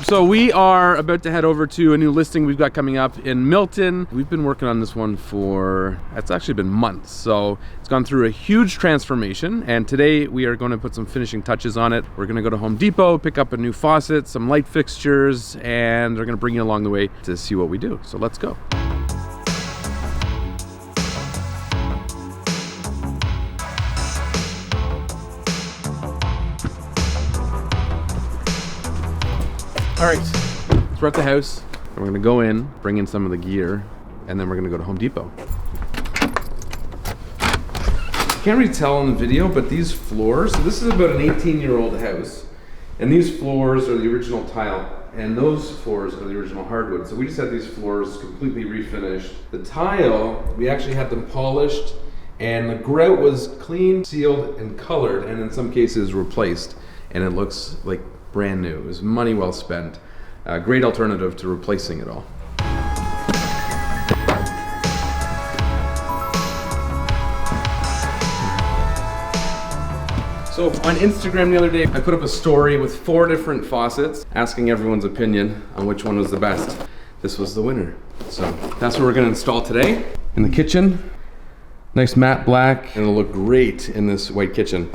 So we are about to head over to a new listing we've got coming up in Milton. We've been working on this one for, it's actually been months. So it's gone through a huge transformation, and today we are going to put some finishing touches on it. We're going to go to Home Depot, pick up a new faucet, some light fixtures, and they're going to bring you along the way to see what we do. So let's go. All right, so we're at the house, and we're gonna go in, bring in some of the gear, and then we're gonna go to Home Depot. Can't really tell in the video, but these floors, so this is about an 18-year-old house, and these floors are the original tile, and those floors are the original hardwood. So we just had these floors completely refinished. The tile, we actually had them polished, and the grout was cleaned, sealed, and colored, and in some cases replaced, and it looks like brand new. It was money well spent. A great alternative to replacing it all. So on Instagram the other day, I put up a story with 4 different faucets, asking everyone's opinion on which one was the best. This was the winner. So that's what we're gonna install today. In the kitchen, nice matte black, and it'll look great in this white kitchen.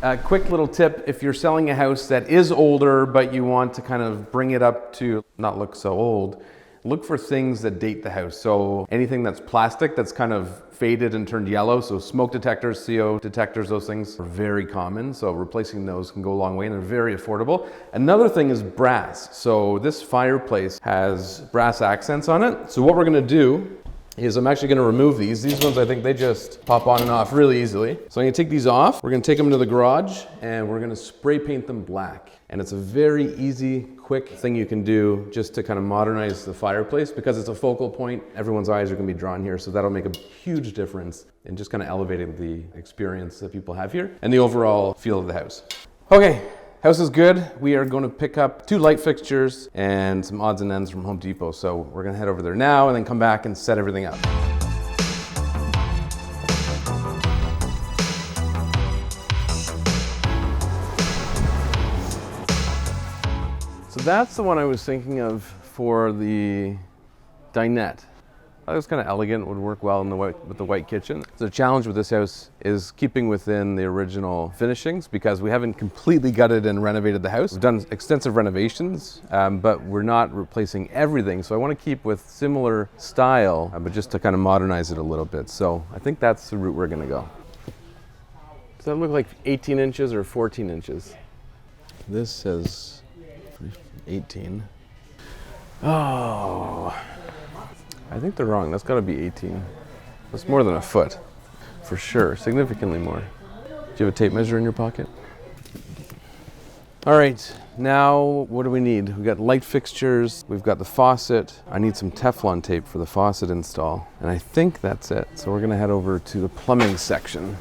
A quick little tip, if you're selling a house that is older, but you want to kind of bring it up to not look so old, look for things that date the house. So anything that's plastic that's kind of faded and turned yellow, so smoke detectors, CO detectors, those things are very common. So replacing those can go a long way, and they're very affordable. Another thing is brass. So this fireplace has brass accents on it. So what we're gonna do is I'm actually gonna remove these. These ones, I think they just pop on and off really easily. So I'm gonna take these off. We're gonna take them to the garage and we're gonna spray paint them black. And it's a very easy, quick thing you can do just to kind of modernize the fireplace, because it's a focal point. Everyone's eyes are gonna be drawn here, so that'll make a huge difference in just kind of elevating the experience that people have here and the overall feel of the house. Okay. House is good. We are going to pick up 2 light fixtures and some odds and ends from Home Depot. So we're going to head over there now and then come back and set everything up. So that's the one I was thinking of for the dinette. I thought it was kind of elegant, would work well in with the white kitchen. The challenge with this house is keeping within the original finishings, because we haven't completely gutted and renovated the house. We've done extensive renovations, but we're not replacing everything. So I want to keep with similar style, but just to kind of modernize it a little bit. So I think that's the route we're going to go. Does that look like 18 inches or 14 inches? This says 18. Oh. I think they're wrong. That's got to be 18. That's more than a foot, for sure. Significantly more. Do you have a tape measure in your pocket? All right, now what do we need? We've got light fixtures. We've got the faucet. I need some Teflon tape for the faucet install. And I think that's it. So we're going to head over to the plumbing section.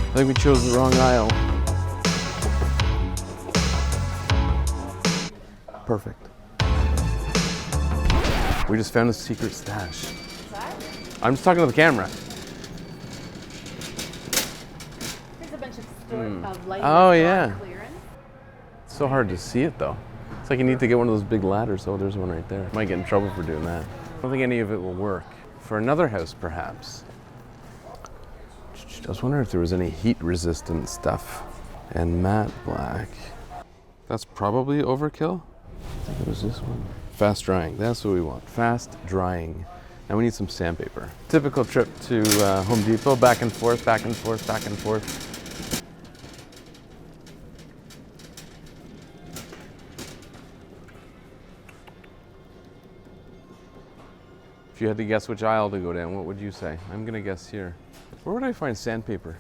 I think we chose the wrong aisle. Perfect. We just found a secret stash. Sorry? I'm just talking to the camera. There's a bunch of light clearance. It's so hard to see it though. It's like you need to get one of those big ladders. Oh, there's one right there. Might get in trouble for doing that. I don't think any of it will work. For another house, perhaps. I was wondering if there was any heat resistant stuff. And matte black. That's probably overkill. I think it was this one. Fast drying, that's what we want. Fast drying. Now we need some sandpaper. Typical trip to Home Depot, back and forth, back and forth, back and forth. If you had to guess which aisle to go down, what would you say? I'm gonna guess here. Where would I find sandpaper?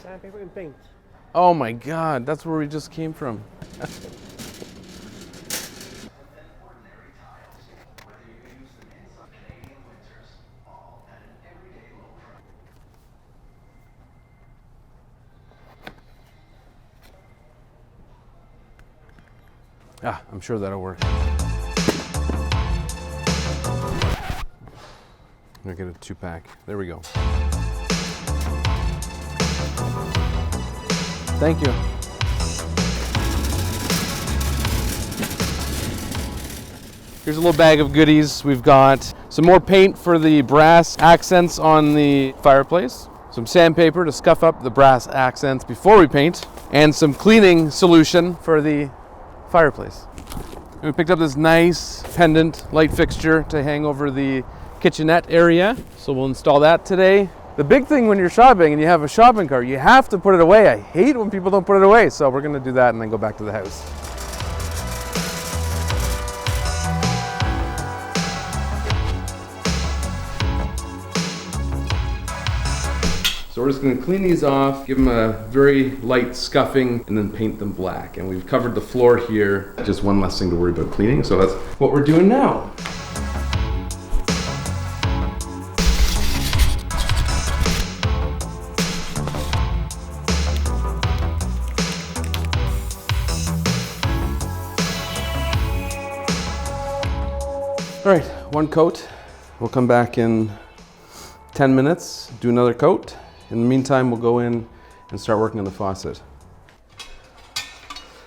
Sandpaper and paint. Oh my God, that's where we just came from. Ah, I'm sure that'll work. I'll get a 2-pack. There we go. Thank you. Here's a little bag of goodies. We've got some more paint for the brass accents on the fireplace, some sandpaper to scuff up the brass accents before we paint, and some cleaning solution for the fireplace. And we picked up this nice pendant light fixture to hang over the kitchenette area, so we'll install that today. The big thing when you're shopping and you have a shopping cart, you have to put it away. I hate when people don't put it away, so we're gonna do that and then go back to the house. So we're just going to clean these off, give them a very light scuffing, and then paint them black. And we've covered the floor here. Just one less thing to worry about cleaning. So that's what we're doing now. All right, one coat. We'll come back in 10 minutes, do another coat. In the meantime, we'll go in and start working on the faucet.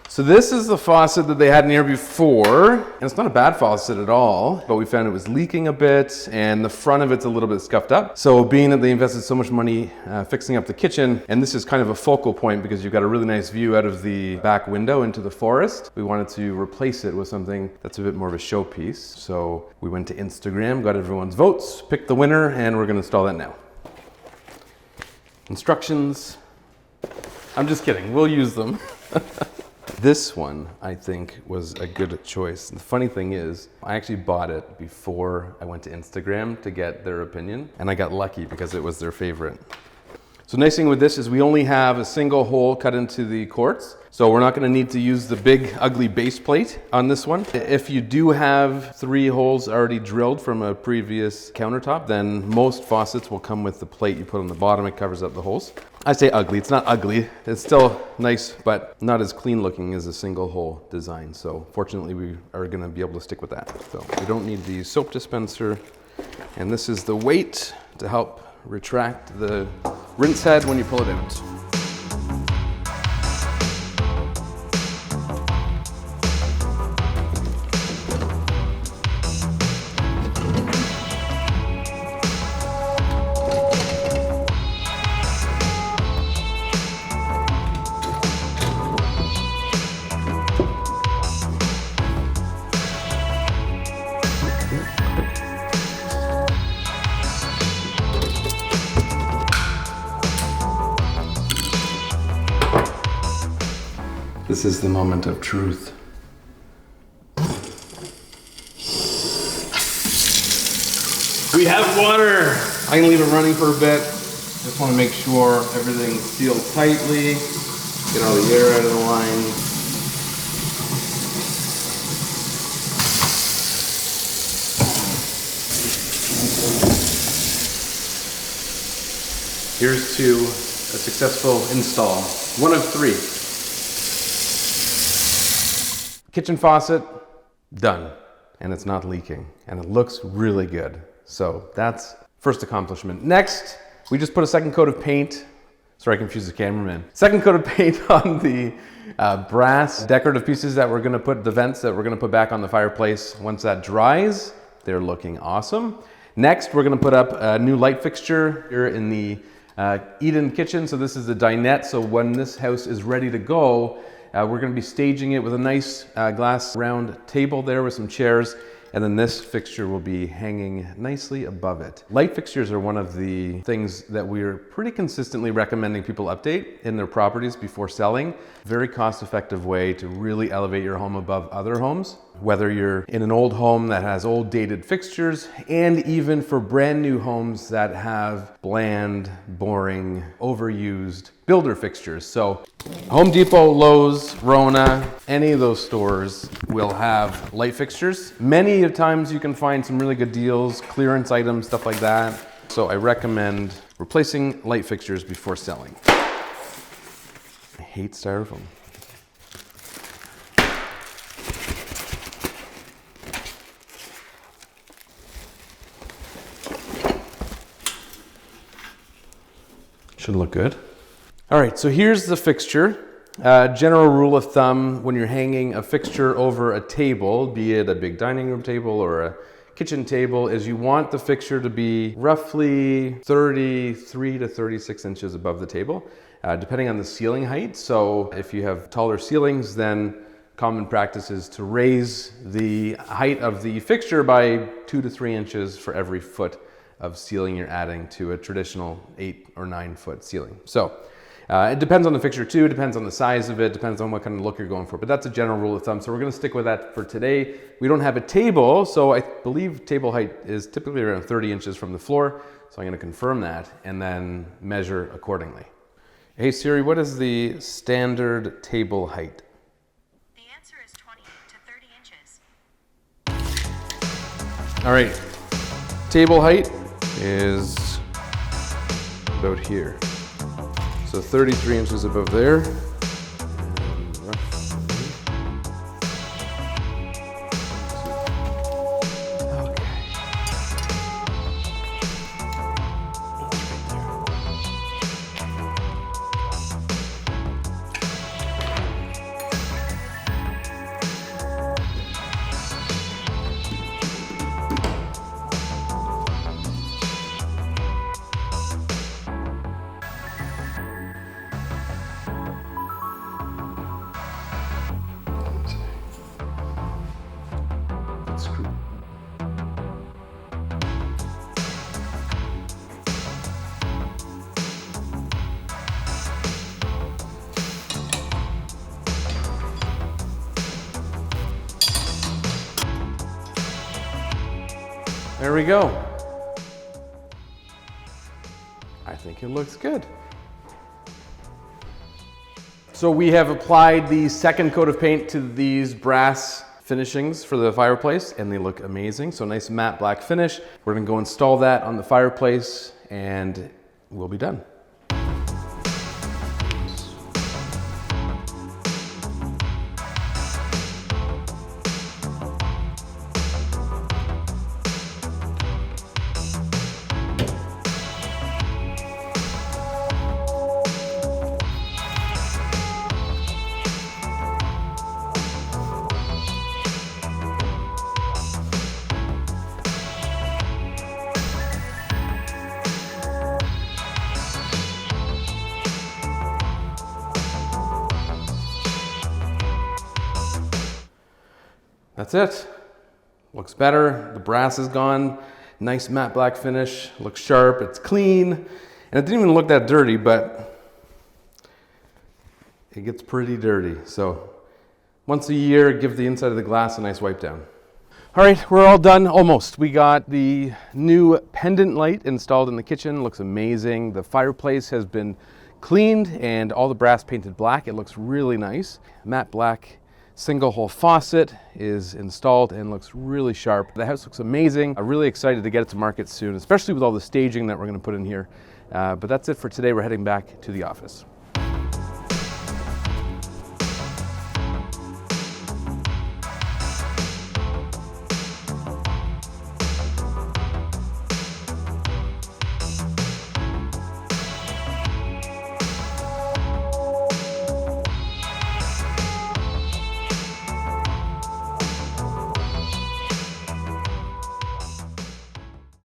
So this is the faucet that they had in here before, and it's not a bad faucet at all, but we found it was leaking a bit, and the front of it's a little bit scuffed up. So being that they invested so much money fixing up the kitchen, and this is kind of a focal point because you've got a really nice view out of the back window into the forest, we wanted to replace it with something that's a bit more of a showpiece. So we went to Instagram, got everyone's votes, picked the winner, and we're gonna install that now. Instructions. I'm just kidding, we'll use them. This one, I think, was a good choice. The funny thing is, I actually bought it before I went to Instagram to get their opinion, and I got lucky because it was their favorite. So nice thing with this is we only have a single hole cut into the quartz, so we're not going to need to use the big ugly base plate on this one. If you do have 3 holes already drilled from a previous countertop, then most faucets will come with the plate you put on the bottom. It covers up the holes. I say ugly, it's not ugly. It's still nice, but not as clean looking as a single hole design. So fortunately we are going to be able to stick with that. So we don't need the soap dispenser. And this is the weight to help retract the rinse head when you pull it out. This is the moment of truth. We have water! I'm gonna leave it running for a bit. Just wanna make sure everything's sealed tightly. Get all the air out of the line. Here's to a successful install. 1 of 3. Kitchen faucet, done. And it's not leaking. And it looks really good. So that's first accomplishment. Next, we just put a second coat of paint. Sorry, I confused the cameraman. Second coat of paint on the brass decorative pieces that we're gonna put, the vents that we're gonna put back on the fireplace. Once that dries, they're looking awesome. Next, we're gonna put up a new light fixture here in the Eden kitchen. So this is the dinette. So when this house is ready to go, we're going to be staging it with a nice glass round table there with some chairs, and then this fixture will be hanging nicely above it. Light fixtures are one of the things that we're pretty consistently recommending people update in their properties before selling. Very cost-effective way to really elevate your home above other homes. Whether you're in an old home that has old dated fixtures, and even for brand new homes that have bland, boring, overused builder fixtures. So Home Depot, Lowe's, Rona, any of those stores will have light fixtures. Many times you can find some really good deals, clearance items, stuff like that. So I recommend replacing light fixtures before selling. I hate styrofoam. Should look good. All right, so here's the fixture. General rule of thumb, when you're hanging a fixture over a table, be it a big dining room table or a kitchen table, is you want the fixture to be roughly 33 to 36 inches above the table, depending on the ceiling height. So if you have taller ceilings, then common practice is to raise the height of the fixture by 2 to 3 inches for every foot of ceiling you're adding to a traditional 8 or 9 foot ceiling. So it depends on the fixture too, it depends on the size of it, depends on what kind of look you're going for, but that's a general rule of thumb. So we're gonna stick with that for today. We don't have a table, so I believe table height is typically around 30 inches from the floor. So I'm gonna confirm that and then measure accordingly. Hey Siri, what is the standard table height? The answer is 20 to 30 inches. All right, table height is about here. So 33 inches above there. There we go. I think it looks good. So we have applied the second coat of paint to these brass finishings for the fireplace and they look amazing. So nice matte black finish. We're gonna go install that on the fireplace and we'll be done. That's it. Looks better. The brass is gone. Nice matte black finish. Looks sharp. It's clean. And it didn't even look that dirty, but it gets pretty dirty. So once a year, give the inside of the glass a nice wipe down. All right, we're all done, almost. We got the new pendant light installed in the kitchen. Looks amazing. The fireplace has been cleaned and all the brass painted black. It looks really nice. Matte black single hole faucet is installed and looks really sharp. The house looks amazing. I'm really excited to get it to market soon, especially with all the staging that we're going to put in here. But that's it for today. We're heading back to the office.